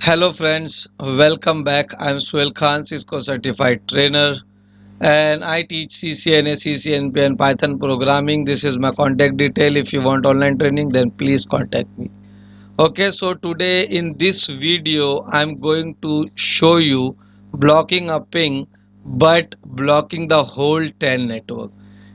Hello friends, welcome back. I'm Suhail Khan, Cisco certified trainer, and I teach CCNA, CCNP and Python programming. This is my contact detail. If you want online training, then please contact me. Okay, so today in this video, I'm going to show you blocking a ping but blocking the whole 10 network.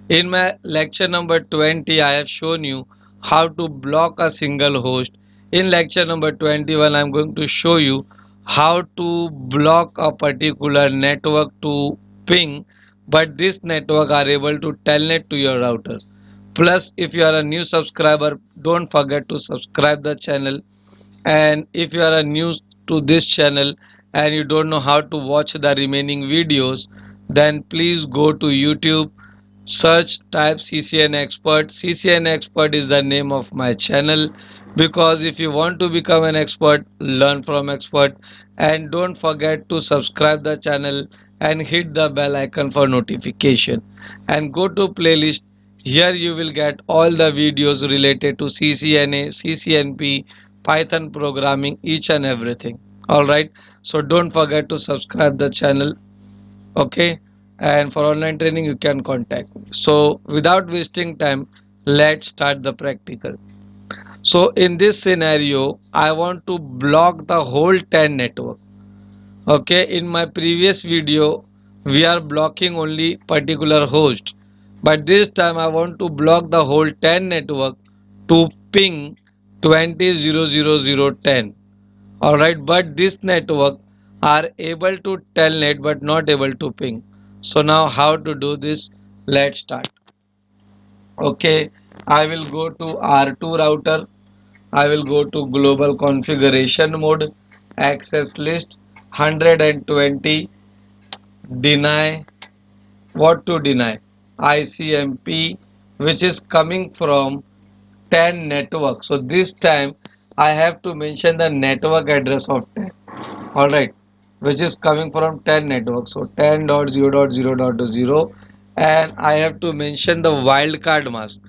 In my lecture number 20, I have shown you how to block a single host. In lecture number 21, I am going to show you how to block a particular network to ping, but this network are able to telnet to your router. Plus, if you are a new subscriber, don't forget to subscribe the channel. And if you are a new to this channel and you don't know how to watch the remaining videos, then please go to YouTube, search, type CCN Expert. CCN Expert is the name of my channel, because if you want to become an expert, learn from expert. And don't forget to subscribe the channel and hit the bell icon for notification. And go to playlist. Here you will get all the videos related to CCNA, CCNP, Python programming, each and everything. Alright, so don't forget to subscribe the channel. Okay, and for online training you can contact me. So without wasting time, let's start the practical. So in this scenario, I want to block the whole 10 network. Okay, in my previous video we are blocking only particular host, but this time I want to block the whole 10 network to ping 20.0.0.0.10. Alright, but this network are able to telnet but not able to ping. So now how to do this? Let's start. Okay, I will go to R2 router. I will go to global configuration mode, access list 120, deny. What to deny? ICMP, which is coming from 10 network. So this time I have to mention the network address of 10. Alright, which is coming from 10 network. So 10.0.0.0, and I have to mention the wildcard mask,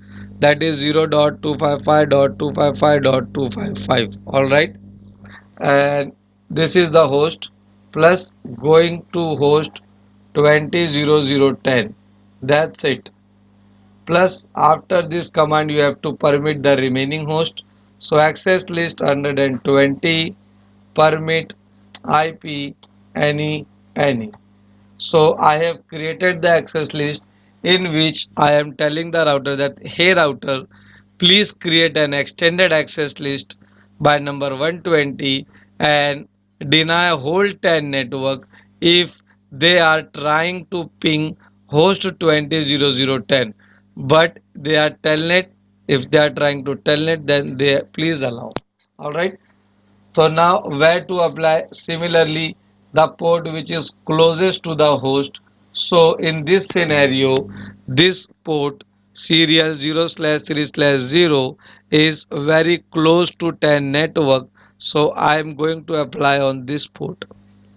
that is 0.255.255.255. Alright, and this is the host, plus going to host 20.0.0.10. That's it. Plus after this command you have to permit the remaining host. So access list 120, permit IP any. So I have created the access list in which I am telling the router that, hey router, please create an extended access list by number 120 and deny whole 10 network if they are trying to ping host 20.0.0.10, but they are telnet. If they are trying to telnet, then they please allow. All right, so now where to apply? Similarly, the port which is closest to the host. So in this scenario, this port serial 0/3/0 is very close to 10 network. So I am going to apply on this port.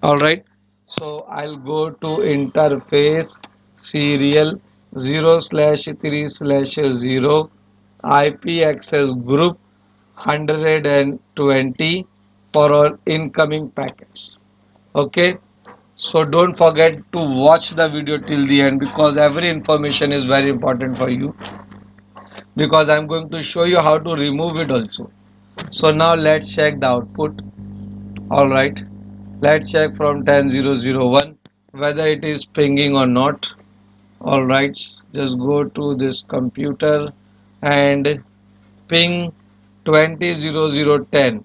Alright. So I'll go to interface serial 0/3/0 IP access group 120 for all incoming packets. Okay, so don't forget to watch the video till the end, because every information is very important for you, because I'm going to show you how to remove it also. So now let's check the output. All right, let's check from 10.0.0.1 whether it is pinging or not. All right, just go to this computer and ping 20.0.0.10.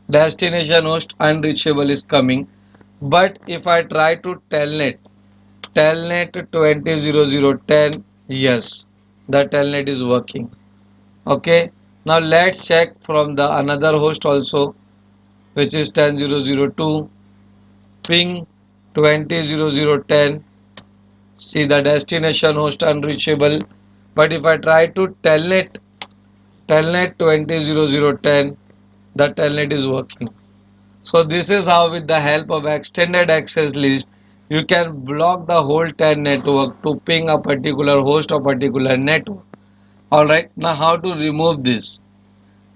Destination host unreachable is coming. But if I try to telnet 20.0.0.10, yes, the telnet is working. Okay, now let's check from the another host also, which is 10.0.0.2, ping 20.0.0.10. See, the destination host unreachable. But if I try to telnet 20.0.0.10, the telnet is working. So this is how, with the help of extended access list, you can block the whole 10 network to ping a particular host or particular network. Alright, now how to remove this?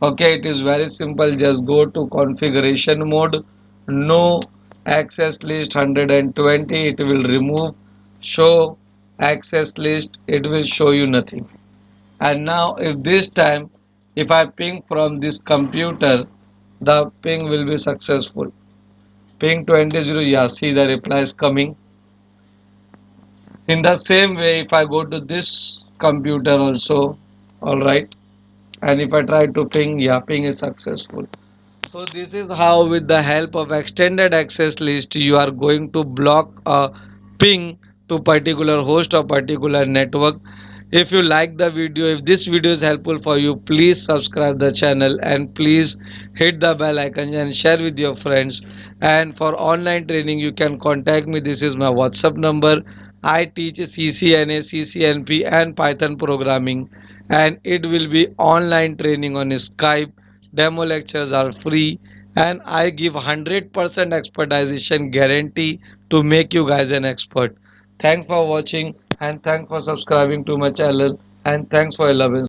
Okay, it is very simple. Just go to configuration mode, no access list 120, it will remove. Show access list, it will show you nothing. And now if this time if I ping from this computer, the ping will be successful. Ping 20, yeah, see the reply is coming. In the same way, if I go to this computer also, alright, and if I try to ping, yeah, ping is successful. So this is how with the help of extended access list you are going to block a ping to particular host or particular network. If you like the video, if this video is helpful for you, please subscribe the channel and please hit the bell icon and share with your friends. And for online training you can contact me. This is my WhatsApp number. I teach CCNA, CCNP and Python programming, and it will be online training on Skype. Demo lectures are free and I give 100% expertization guarantee to make you guys an expert. Thanks for watching and thanks for subscribing to my channel and thanks for your love and